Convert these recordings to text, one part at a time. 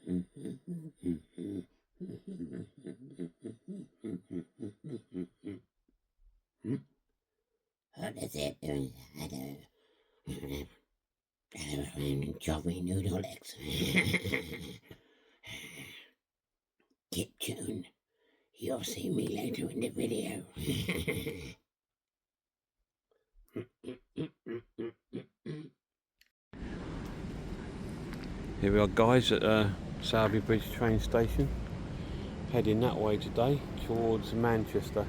What is it doing? Joey Noodle X. Keep tuned. You'll see me later in the video. Here we are, guys, at Sowerby Bridge train station. Heading that way today towards Manchester.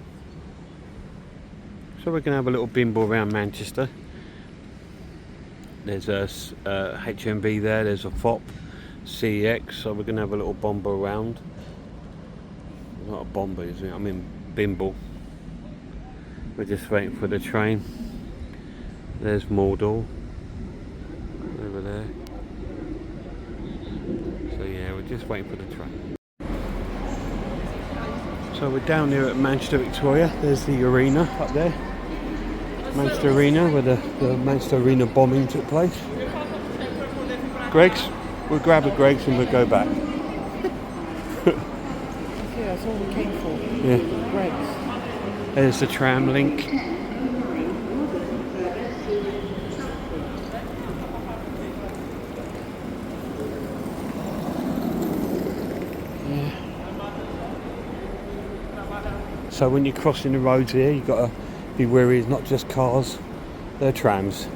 So we're going to have a little bimble around Manchester. There's a HMV there, there's a FOP, CEX, so we're going to have a little bomber around. Not a bomber, is it? I mean bimble. We're just waiting for the train. There's Mordor over there. So yeah, we're just waiting for the train. So we're down here at Manchester Victoria. There's the arena up there. Manchester Arena, where the Manchester Arena bombing took place. Greggs, we'll grab a Greggs and we'll go back. Yeah, that's all we came for. Yeah. Greggs. There's the tram link. Yeah. So when you're crossing the roads here, you've got to be wary. It's not just cars, they're trams.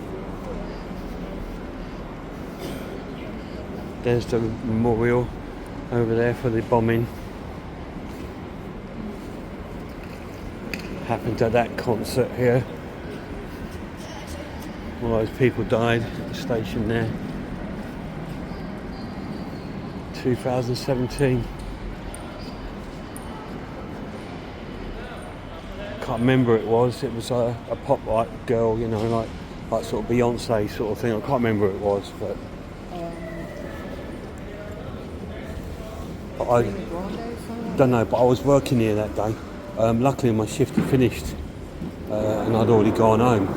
There's the memorial over there for the bombing. Happened at that concert here. All those people died at the station there. 2017. Can't remember it was. It was a pop like girl, you know, like sort of Beyonce sort of thing. I can't remember who it was, but I don't know. But I was working here that day. Luckily my shift had finished and I'd already gone home.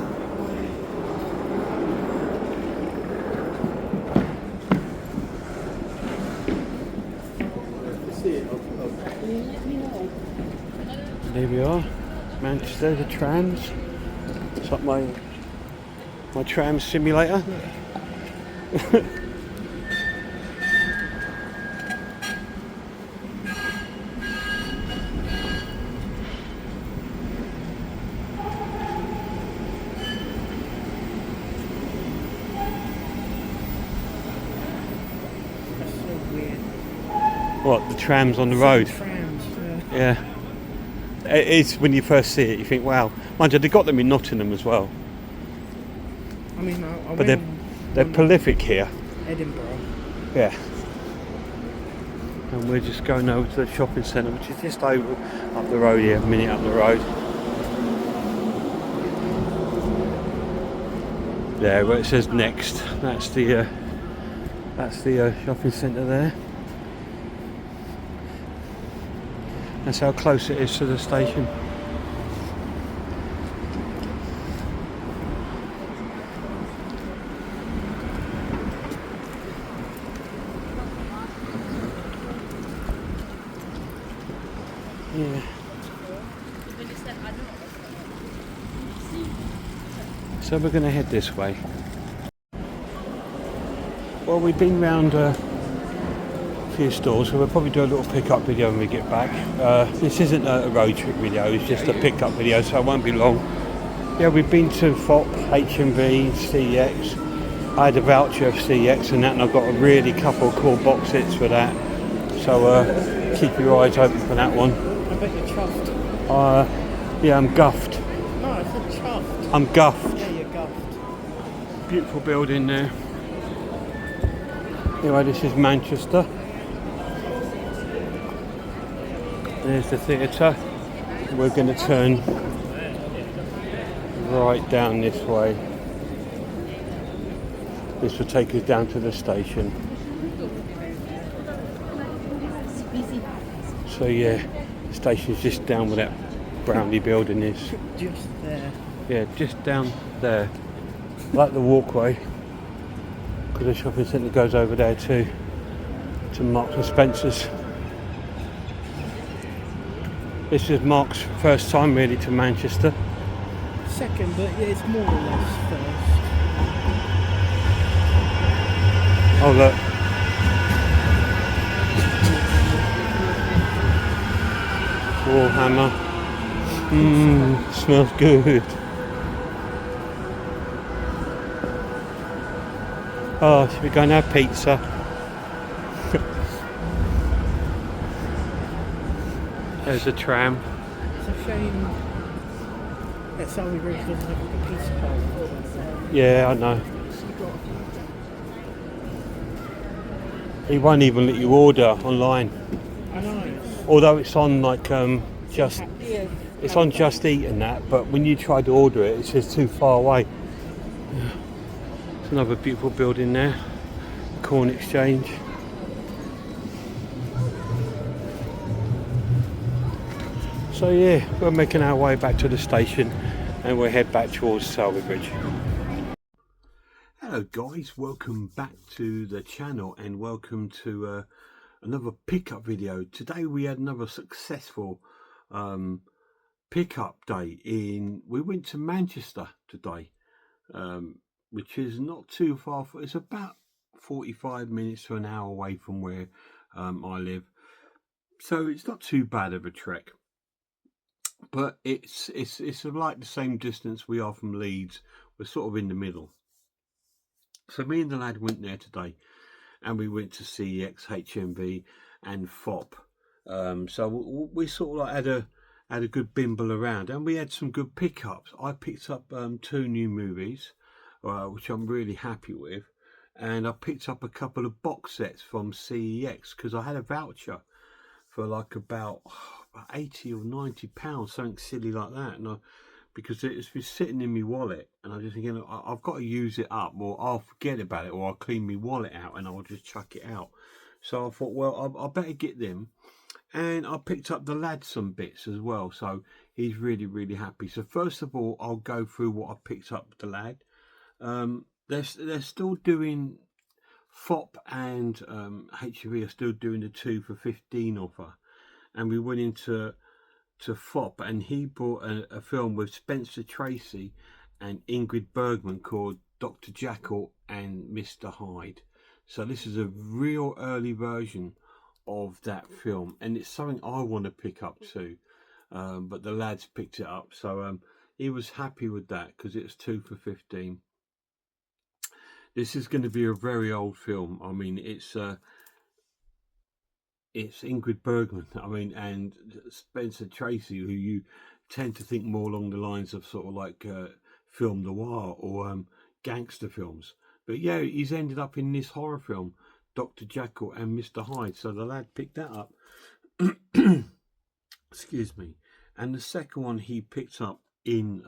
There we are, Manchester, the trams. It's like my tram simulator. What, the trams on the road? Trams, yeah. It is, when you first see it, you think, wow. Mind you, they got them in Nottingham as well. I mean, But they're prolific here. Edinburgh. Yeah. And we're just going over to the shopping centre, which is just over up the road here, a minute up the road. There, where it says Next, that's the shopping centre there. That's how close it is to the station. Yeah. So we're going to head this way. Well, we've been round a few stores, so we'll probably do a little pick-up video when we get back. This isn't a road trip video, it's just a pick-up video, so it won't be long. Yeah, we've been to FOP, HMV, CEX. I had a voucher of CEX and that, and I've got a really couple of cool box hits for that. So keep your eyes open for that one. I bet you're chuffed. Yeah, I'm guffed. No, I said chuffed. I'm guffed. Yeah, you're guffed. Beautiful building there. Anyway, this is Manchester. There's the theatre. We're going to turn right down this way. This will take us down to the station. So yeah, the station's just down where that Brownlee building is. Just there. Yeah, just down there. Like the walkway. Because the shopping centre goes over there too. to Marks and Spencer's. This is Mark's first time really to Manchester. Second, but yeah, it's more or less first. Oh look. Warhammer. Smells good. Oh, should we go and have pizza? There's a tram. It's a shame that Surrey Bridge doesn't have a good pizza parlour. Yeah, I know. He won't even let you order online. I know. Although it's on like just Yeah. it's on Just Eat and that, but when you try to order it, it says too far away. There's another beautiful building there, Corn Exchange. So yeah, we're making our way back to the station and we'll head back towards Selby Bridge. Hello guys, welcome back to the channel and welcome to another pickup video. Today we had another successful pickup day we went to Manchester today, which is not too far, it's about 45 minutes to an hour away from where I live. So it's not too bad of a trek. But it's like the same distance we are from Leeds. We're sort of in the middle. So me and the lad went there today, and we went to CEX, HMV, and FOP. So we sort of like had a good bimble around, and we had some good pickups. I picked up 2 new movies, which I'm really happy with, and I picked up a couple of box sets from CEX because I had a voucher for like about 80 or 90 pounds, something silly like that, and because it's been sitting in my wallet, and I'm just thinking I've got to use it up, or I'll forget about it, or I'll clean my wallet out and I'll just chuck it out. So I thought, well, I better get them, and I picked up the lad some bits as well, so he's really happy. So first of all, I'll go through what I picked up with the lad. They're still doing FOP and HV are still doing the 2 for 15 offer, and we went into FOP, and he bought a film with Spencer Tracy and Ingrid Bergman called Dr. Jekyll and Mr. Hyde. So this is a real early version of that film, and it's something I want to pick up too, but the lads picked it up, so he was happy with that because it's 2 for 15. This is going to be a very old film. I mean, it's Ingrid Bergman, I mean, and Spencer Tracy, who you tend to think more along the lines of sort of like film noir or gangster films. But yeah, he's ended up in this horror film, Dr. Jekyll and Mr. Hyde. So the lad picked that up. Excuse me. And the second one he picked up in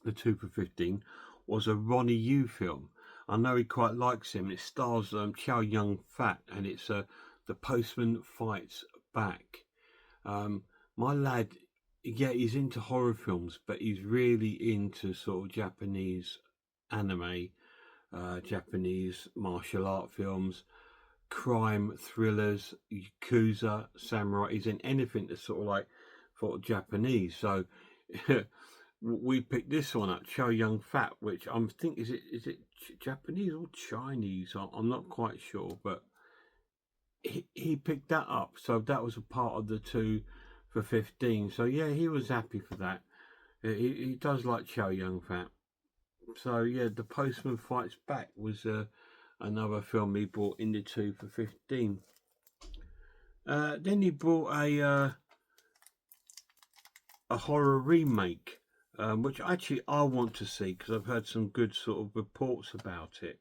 the 2 for 15 was a Ronnie Yu film. I know he quite likes him. It stars Chow Yun-fat, and it's The Postman Fights Back. My lad, yeah, he's into horror films, but he's really into sort of Japanese anime, Japanese martial art films, crime thrillers, Yakuza, samurai. He's in anything that's sort of like for Japanese. So we picked this one up, Chow Yun-fat, which I'm thinking is it Japanese or Chinese? I'm not quite sure, but he picked that up, so that was a part of the 2 for 15. So yeah, he was happy for that. He does like Chow Yun-fat. So yeah, The Postman Fights Back was another film he bought in the 2 for 15. Then he bought a horror remake, which actually I want to see because I've heard some good sort of reports about it.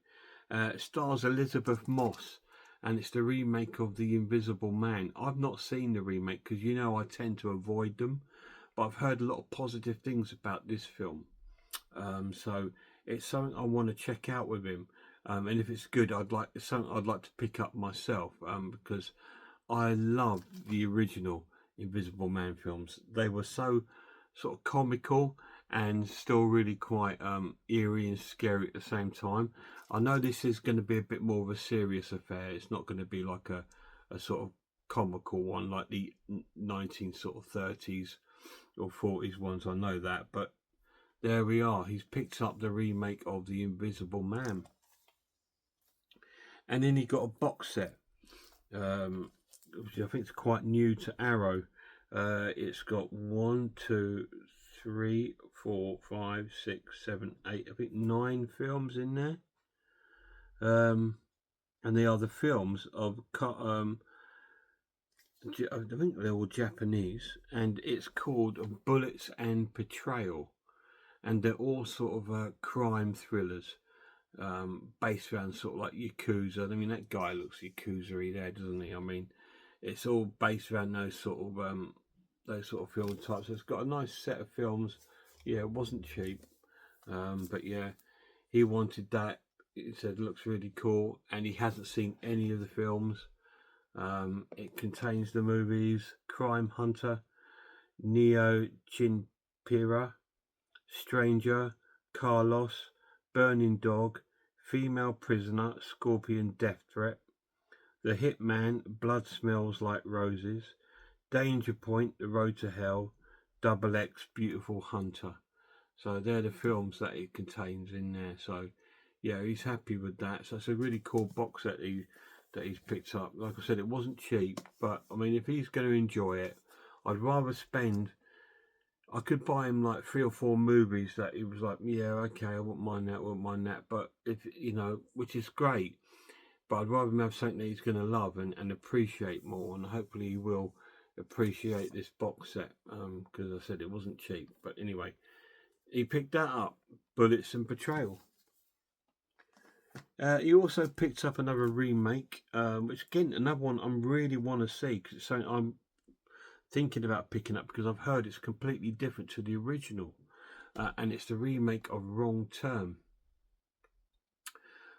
It stars Elizabeth Moss, and it's the remake of The Invisible Man. I've not seen the remake because, you know, I tend to avoid them, but I've heard a lot of positive things about this film. So it's something I want to check out with him, and if it's good, it's something I'd like to pick up myself, because I love the original Invisible Man films. They were so sort of comical, and still really quite eerie and scary at the same time. I know this is going to be a bit more of a serious affair. It's not going to be like a sort of comical one like the 1930s or 40s ones. I know that, but there we are. He's picked up the remake of The Invisible Man, and then he got a box set, which I think is quite new to Arrow. It's got 1, 2, 3, 4, 5, 6, 7, 8. I think 9 films in there. And they are the films of I think they're all Japanese, and it's called Bullets and Betrayal, and they're all sort of crime thrillers, based around sort of like Yakuza. I mean, that guy looks Yakuza-y there, doesn't he? I mean, it's all based around those sort of film types. So it's got a nice set of films. Yeah, it wasn't cheap, but yeah, he wanted that. He said it looks really cool, and he hasn't seen any of the films. It contains the movies Crime Hunter, Neo Chinpira, Stranger, Carlos, Burning Dog, Female Prisoner, Scorpion Death Threat, The Hitman, Blood Smells Like Roses, Danger Point, The Road to Hell, Double X, Beautiful Hunter. So they're the films that it contains in there. So yeah, he's happy with that. So it's a really cool box set that he's picked up. Like I said, it wasn't cheap, but I mean, if he's going to enjoy it, I'd rather spend. I could buy him like 3 or 4 movies that he was like, yeah, okay, I wouldn't mind that, I wouldn't mind that. But if which is great, but I'd rather him have something that he's going to love and appreciate more, and hopefully he will appreciate this box set, because I said it wasn't cheap. But anyway, he picked that up, Bullets and Betrayal. He also picked up another remake, which again, another one I really want to see, because it's something I'm thinking about picking up, because I've heard it's completely different to the original, and it's the remake of Wrong Turn.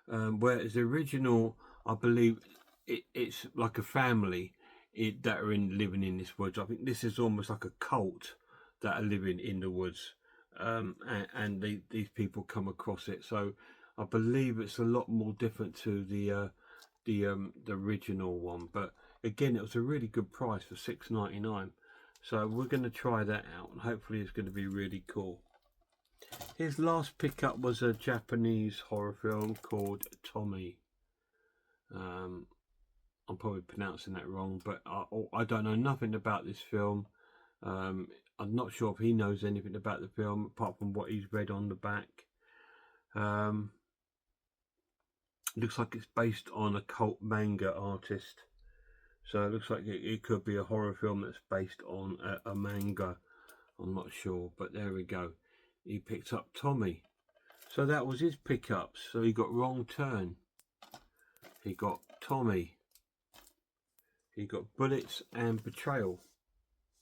Whereas the original, I believe it's like a family that are living in this woods. I think this is almost like a cult that are living in the woods, and these people come across it. So I believe it's a lot more different to the original one. But again, it was a really good price for $6.99. So we're going to try that out, and hopefully it's going to be really cool. His last pickup was a Japanese horror film called Tommy. I'm probably pronouncing that wrong, but I don't know nothing about this film. I'm not sure if he knows anything about the film apart from what he's read on the back. Looks like it's based on a cult manga artist. So it looks like it could be a horror film that's based on a manga. I'm not sure, but there we go. He picked up Tommy. So that was his pickups. So he got Wrong Turn. He got Tommy. He got Bullets and Betrayal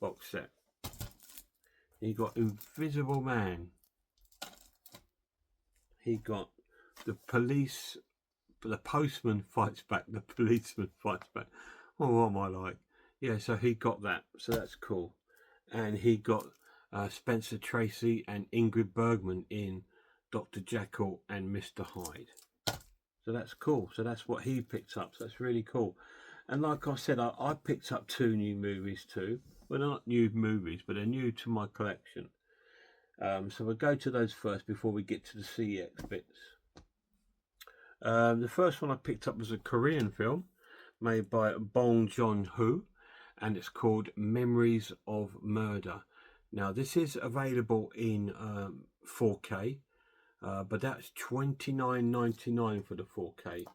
box set. He got Invisible Man. He got The Postman Fights Back. The Policeman Fights Back. Oh, what am I like? Yeah, so he got that. So that's cool. And he got Spencer Tracy and Ingrid Bergman in Dr. Jekyll and Mr. Hyde. So that's cool. So that's what he picked up. So that's really cool. And like I said, I picked up 2 new movies too. Well, they're not new movies, but they're new to my collection. So we'll go to those first before we get to the CX bits. The first one I picked up was a Korean film made by Bong Joon-ho, and it's called Memories of Murder. Now, this is available in 4K, but that's $29.99 for the 4K,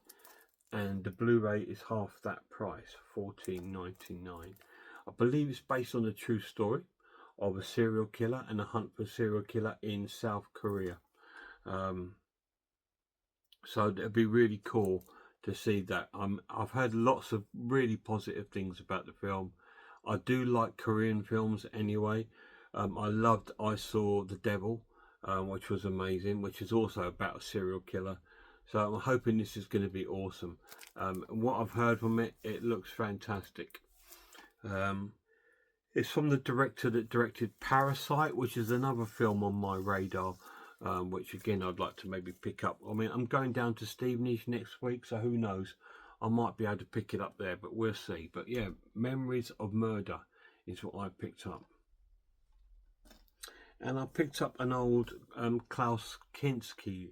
and the Blu-ray is half that price, $14.99. I believe it's based on a true story of a serial killer and a hunt for a serial killer in South Korea. So it'd be really cool to see that. I've heard lots of really positive things about the film. I do like Korean films anyway. I Saw the Devil, which was amazing, which is also about a serial killer. So I'm hoping this is going to be awesome. And what I've heard from it, it looks fantastic. It's from the director that directed Parasite, which is another film on my radar, which again I'd like to maybe pick up. I mean, I'm going down to Stevenage next week, so who knows? I might be able to pick it up there, but we'll see. But yeah, Memories of Murder is what I picked up. And I picked up an old Klaus Kinski,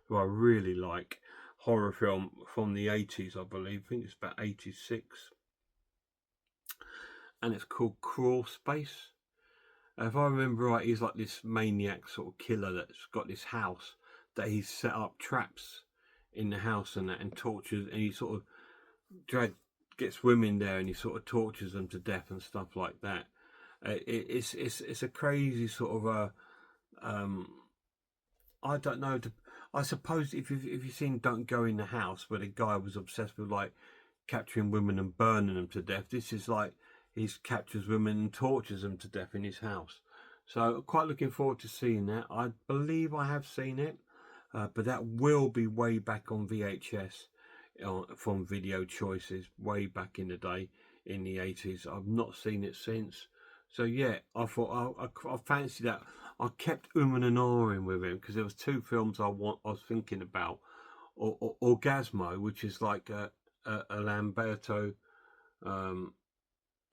who I really like, horror film from the 80s, I believe. I think it's about 86. And it's called Crawl Space. If I remember right, he's like this maniac sort of killer that's got this house that he's set up traps in the house and that, and tortures, and he sort of gets women there and he sort of tortures them to death and stuff like that. It's a crazy sort of I don't know. I suppose if you've seen Don't Go in the House, where the guy was obsessed with like capturing women and burning them to death, this is like he captures women and tortures them to death in his house. So quite looking forward to seeing that. I believe I have seen it, but that will be way back on VHS from Video Choices, way back in the day in the 80s. I've not seen it since. So yeah, I thought I fancied that. I kept and ahhing with him because there was two films I was thinking about, Orgasmo, which is like a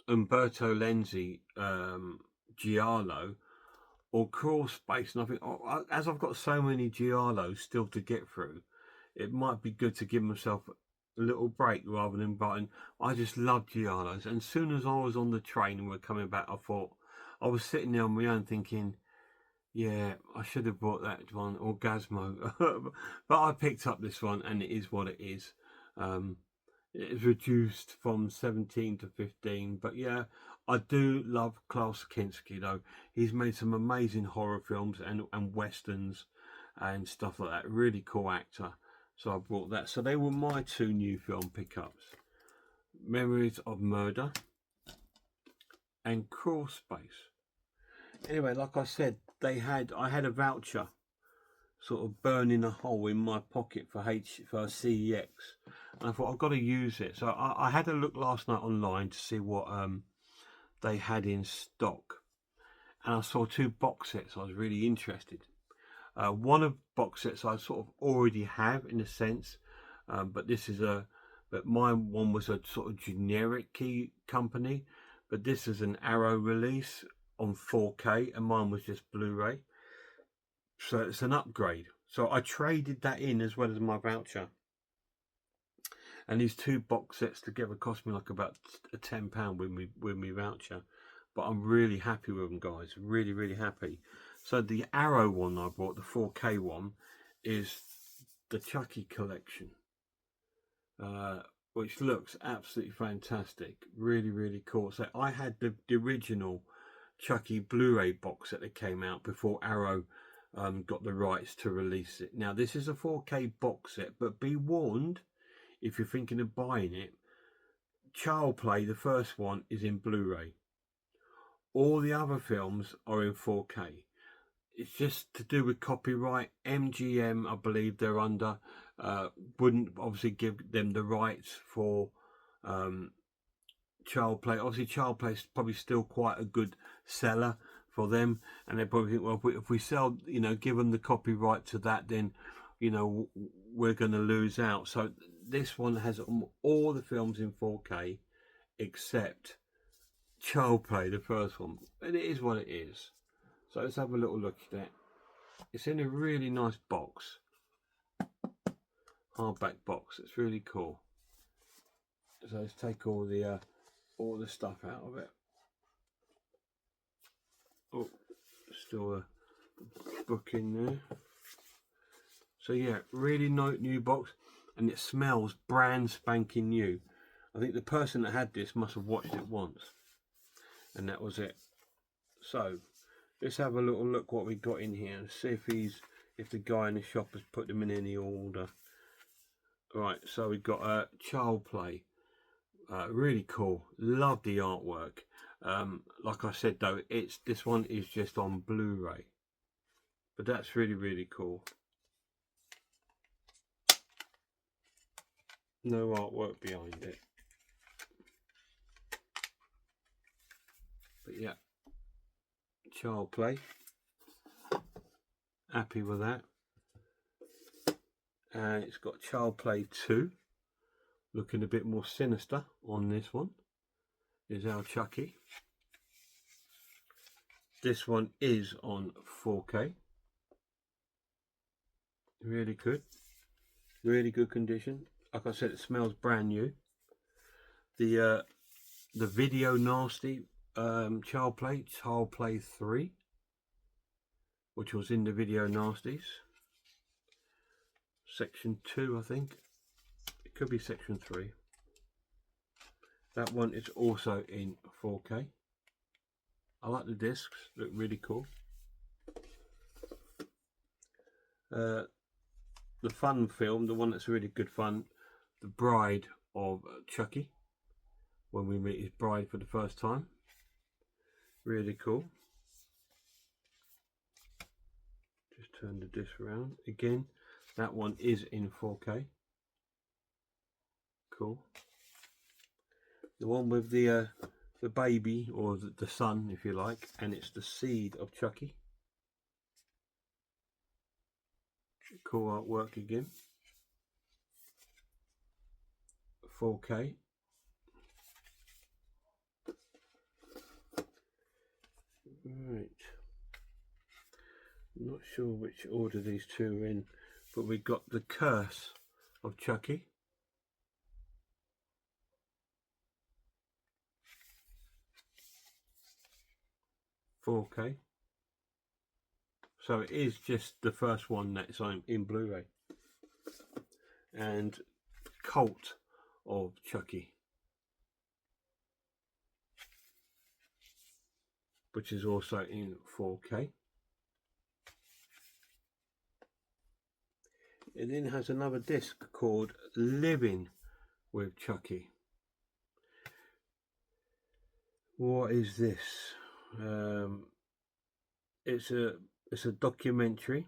Umberto Lenzi giallo, or Crawl Space. And I think, as I've got so many giallos still to get through, it might be good to give myself a little break rather than buying. I just love giallos, and as soon as I was on the train and we're coming back, I thought, I was sitting there on my own thinking, yeah, I should have bought that one, Orgasmo. But I picked up this one, and it is what it is. It is reduced from 17 to 15, but yeah, I do love Klaus Kinski though. He's made some amazing horror films and westerns and stuff like that. Really cool actor. So I bought that. So they were my two new film pickups: Memories of Murder and Crawl Space. Anyway, like I said, I had a voucher sort of burning a hole in my pocket for CEX, and I thought I've got to use it. So I had a look last night online to see what they had in stock, and I saw two box sets I was really interested. One of box sets I sort of already have in a sense, but my one was a sort of generic key company, but this is an Arrow release on 4K, and mine was just Blu-ray. So it's an upgrade. So I traded that in as well as my voucher. And these two box sets together cost me like about £10 with me voucher. But I'm really happy with them, guys. Really, really happy. So the Arrow one I bought, the 4K one, is the Chucky collection, which looks absolutely fantastic. Really, really cool. So I had the original Chucky Blu-ray box set that came out before Arrow got the rights to release it. Now this is a 4K box set, but be warned, if you're thinking of buying it, Child Play, the first one, is in Blu-ray. All the other films are in 4K. It's just to do with copyright. MGM, I believe they're under, wouldn't obviously give them the rights for Child Play. Obviously Child Play is probably still quite a good seller for them, and they probably think, well, if we sell, give them the copyright to that, then we're going to lose out. So this one has all the films in 4K except Child Play, the first one, and it is what it is. So let's have a little look at it. It's in a really nice box, hardback box. It's really cool. So let's take all the stuff out of it. Oh, still a book in there. So yeah, really nice new box, and it smells brand spanking new. I think the person that had this must have watched it once, and that was it. So let's have a little look what we got in here and see if the guy in the shop has put them in any order. Right, so we've got Child Play. Really cool. Love the artwork. Like I said though, this one is just on Blu-ray, but that's really, really cool. No artwork behind it. Child Play. Happy with that. And it's got Child Play 2. Looking a bit more sinister on this one. Is our Chucky. This one is on 4K. Really good. Really good condition. Like I said, it smells brand new. The Video Nasty Child Play 3, which was in the Video Nasties. Section 2, I think. It could be section 3. That one is also in 4K. I like the discs, look really cool. The fun film, the one that's really good fun, The Bride of Chucky, when we meet his bride for the first time. Really cool. Just turn the disc around. Again, that one is in 4K. Cool. The one with the baby, or the son, if you like, and it's the seed of Chucky. Cool artwork again. 4K. Right. I'm not sure which order these two are in, but we got The Curse of Chucky. .4K. So it is just the first one that's in Blu-ray. And Cult of Chucky, which is also in 4K. It then has another disc called Living with Chucky. What is this? It's a documentary,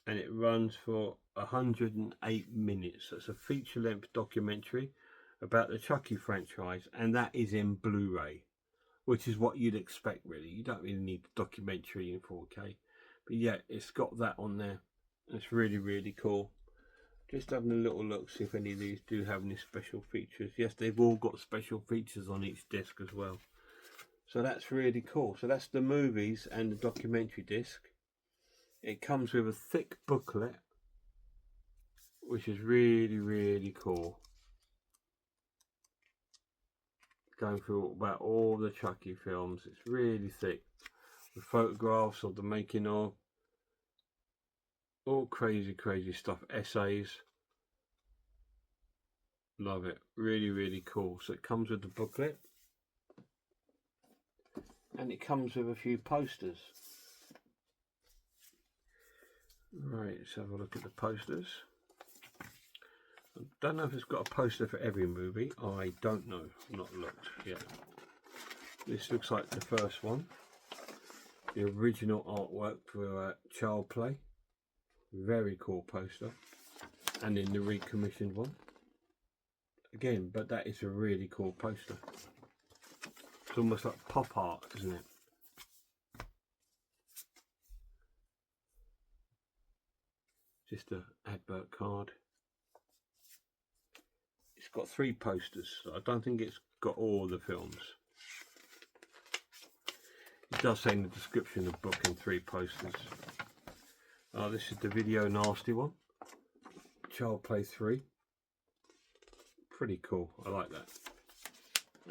and it runs for 108 minutes. It's a feature-length documentary about the Chucky franchise, and that is in Blu-ray, which is what you'd expect, really. You don't really need a documentary in 4K, but yeah, it's got that on there. It's really, really cool. Just having a little look, see if any of these do have any special features. Yes, they've all got special features on each disc as well. So that's really cool. So that's the movies and the documentary disc. It comes with a thick booklet, which is really, really cool. Going through about all the Chucky films. It's really thick, with photographs of the making of, all crazy, crazy stuff, essays. Love it. Really, really cool. So it comes with the booklet, and it comes with a few posters. Right, let's have a look at the posters. I don't know if it's got a poster for every movie. I don't know. I've not looked yet. This looks like the first one. The original artwork for Child Play. Very cool poster. And then the recommissioned one. Again, but that is a really cool poster. It's almost like pop art, isn't it? Just an advert card. It's got 3 posters. So I don't think it's got all the films. It does say in the description of the book in 3 posters. This is the Video Nasty one. Child Play 3. Pretty cool. I like that.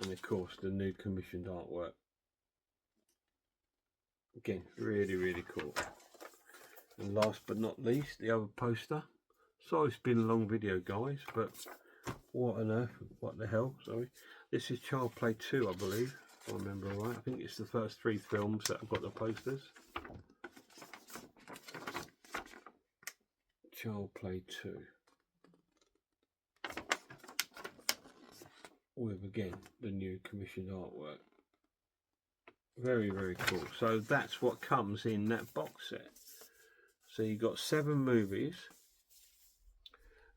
And of course the new commissioned artwork. Again, really, really cool. And last but not least, the other poster. Sorry it's been a long video, guys, but what on earth, what the hell, sorry. This is Child Play 2, I believe, if I remember right. I think it's the first 3 films that have got the posters. Child Play 2. With, again, the new commissioned artwork. Very, very cool. So that's what comes in that box set. So you've got 7 movies,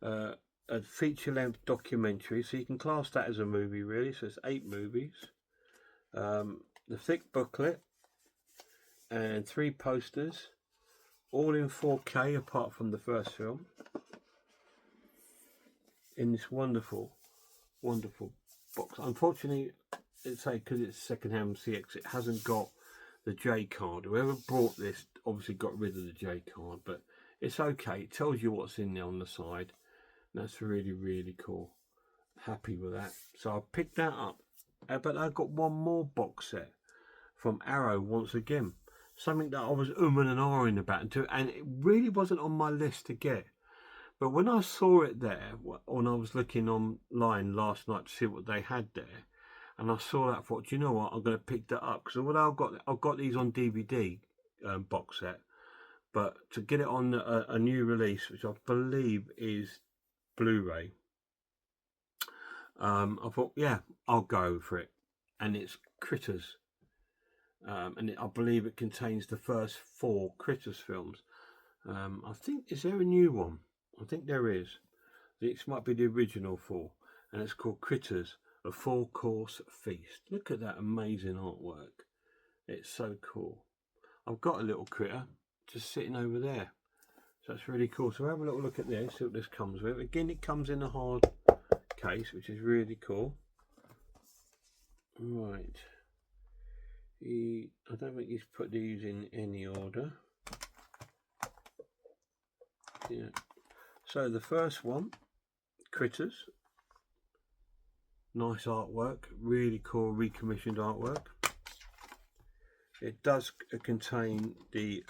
a feature-length documentary, so you can class that as a movie really, so it's 8 movies, the thick booklet, and 3 posters, all in 4K apart from the first film, in this wonderful box. Unfortunately, it's because it's secondhand CX, it hasn't got the J card. Whoever brought this obviously got rid of the J card, but it's okay. It tells you what's in there on the side. And that's really cool. Happy with that. So I picked that up. But I got one more box set from Arrow once again. Something that I was and ahhing about, and it really wasn't on my list to get. But when I saw it there, when I was looking online last night to see what they had there, and I saw that, I thought, do you know what, I'm going to pick that up. Because what I've got these on DVD box set, but to get it on a new release, which I believe is Blu-ray, I thought, yeah, I'll go for it. And it's Critters. And I believe it contains the first 4 Critters films. I think, is there a new one? I think there is. This might be the original 4. And it's called Critters, a 4-course feast. Look at that amazing artwork. It's so cool. I've got a little critter just sitting over there. So that's really cool. So have a little look at this, see what this comes with. Again, it comes in a hard case, which is really cool. Right. I don't think he's put these in any order. Yeah. So the first one, Critters. Nice artwork, really cool recommissioned artwork. It does contain the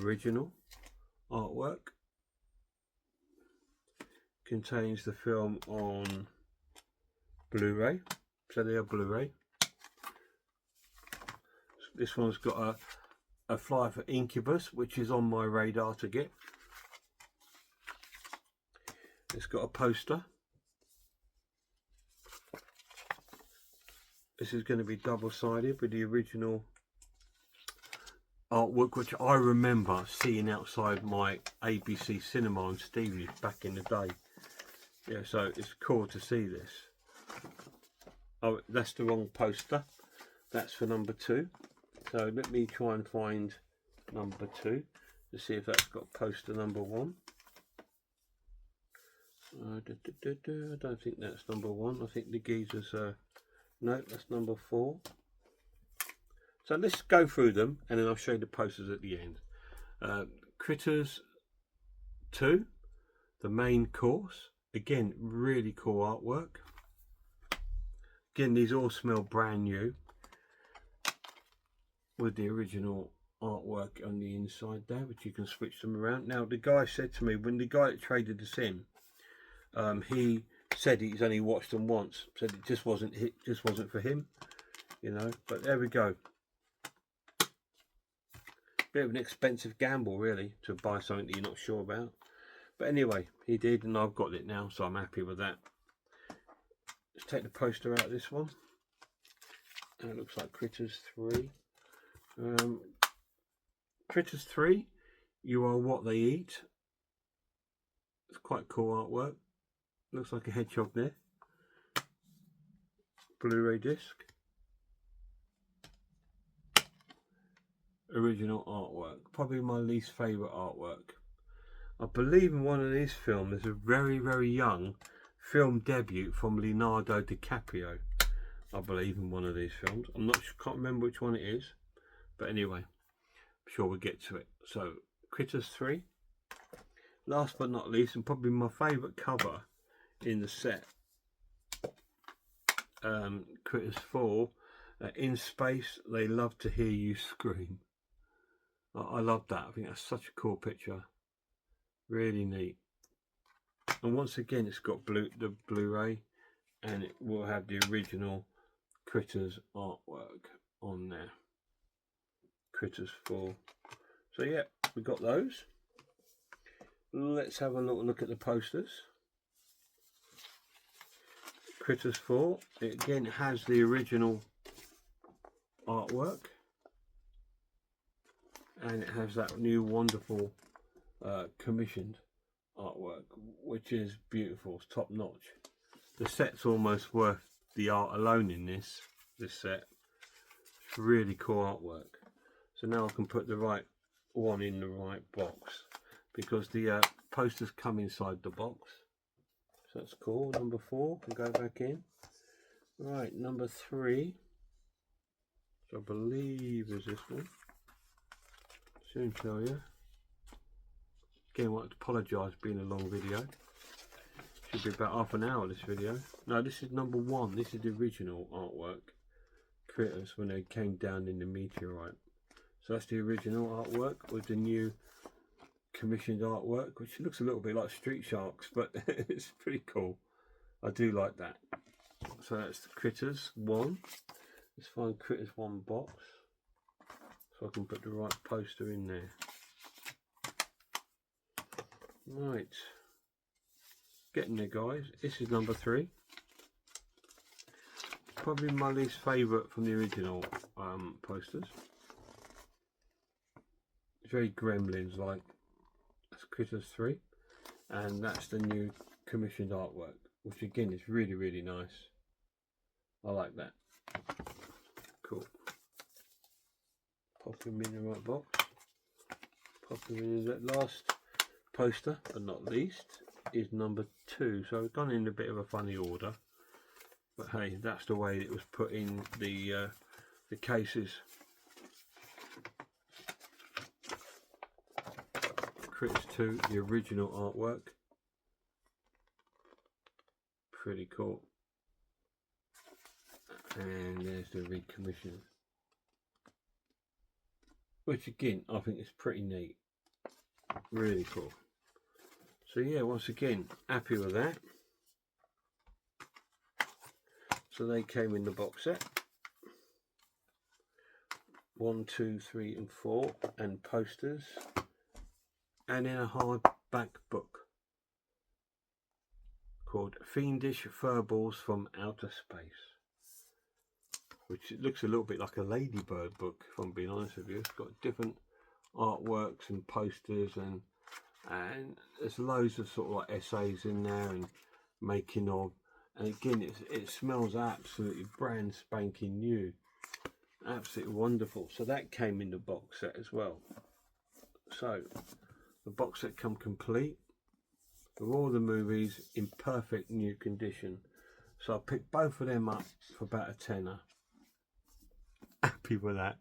original artwork. Contains the film on Blu-ray, so they are Blu-ray. This one's got a flyer for Incubus, which is on my radar to get. It's got a poster. This is going to be double-sided with the original artwork, which I remember seeing outside my ABC cinema on Stevie's back in the day. Yeah, so it's cool to see this. Oh, that's the wrong poster. That's for number 2. So let me try and find number 2 to see if that's got poster number 1. I don't think that's number 1. I think the geezer's no, that's number 4. So let's go through them and then I'll show you the posters at the end. Critters 2, the main course. Again, really cool artwork. Again, these all smell brand new with the original artwork on the inside there, which you can switch them around. Now, the guy said to me, when the guy that traded us in, he said he's only watched them once, said it just wasn't for him, you know. But there we go. Bit of an expensive gamble, really, to buy something that you're not sure about. But anyway, he did, and I've got it now, so I'm happy with that. Let's take the poster out of this one. And it looks like Critters 3. Critters 3, You Are What They Eat. It's quite cool artwork. Looks like a hedgehog there. Blu-ray disc. Original artwork. Probably my least favourite artwork. I believe in one of these films there's a very young film debut from Leonardo DiCaprio. I believe in one of these films. I'm not sure, can't remember which one it is. But anyway, I'm sure we'll get to it. So, Critters 3. Last but not least, and probably my favourite cover in the set. Critters 4. In space, they love to hear you scream. I love that. I think that's such a cool picture. Really neat. And once again, it's got the Blu-ray, and it will have the original Critters artwork on there. Critters 4. So yeah, we got those. Let's have a little look at the posters. Critters 4. It again has the original artwork, and it has that new wonderful commissioned artwork, which is beautiful. It's top notch. The set's almost worth the art alone in this set. It's really cool artwork. So now I can put the right one in the right box, because the posters come inside the box. So that's cool. Number 4 can go back in. Right, number 3, which I believe is this one. Soon tell you. Again, I want to apologise for being a long video. Should be about half an hour, this video. No, this is number 1. This is the original artwork. Critters, when they came down in the meteorite. So that's the original artwork with the new commissioned artwork, which looks a little bit like Street Sharks, but it's pretty cool. I do like that. So that's the Critters 1. Let's find Critters 1 box, so I can put the right poster in there. Right, getting there, guys. This is number 3. Probably my least favourite from the original posters. It's very Gremlins like. That's Critters 3, and that's the new commissioned artwork, which again is really, really nice. I like that. Cool. Pop them in the right box. Pop them in that last poster, but not least, is number 2. So we've gone in a bit of a funny order, but hey, that's the way it was put in the cases. Critters 2, the original artwork. Pretty cool. And there's the recommission, which again I think is pretty neat. Really cool. So yeah, once again, happy with that. So they came in the box set. 1, 2, 3 and 4, and posters, and in a hardback book called Fiendish Furballs from Outer Space, which looks a little bit like a Ladybird book, if I'm being honest with you. It's got different artworks and posters, and there's loads of sort of like essays in there and making of, and again it smells absolutely brand spanking new, absolutely wonderful. So that came in the box set as well. So the box set come complete with all the movies in perfect new condition. So I picked both of them up for about a tenner. Happy with that.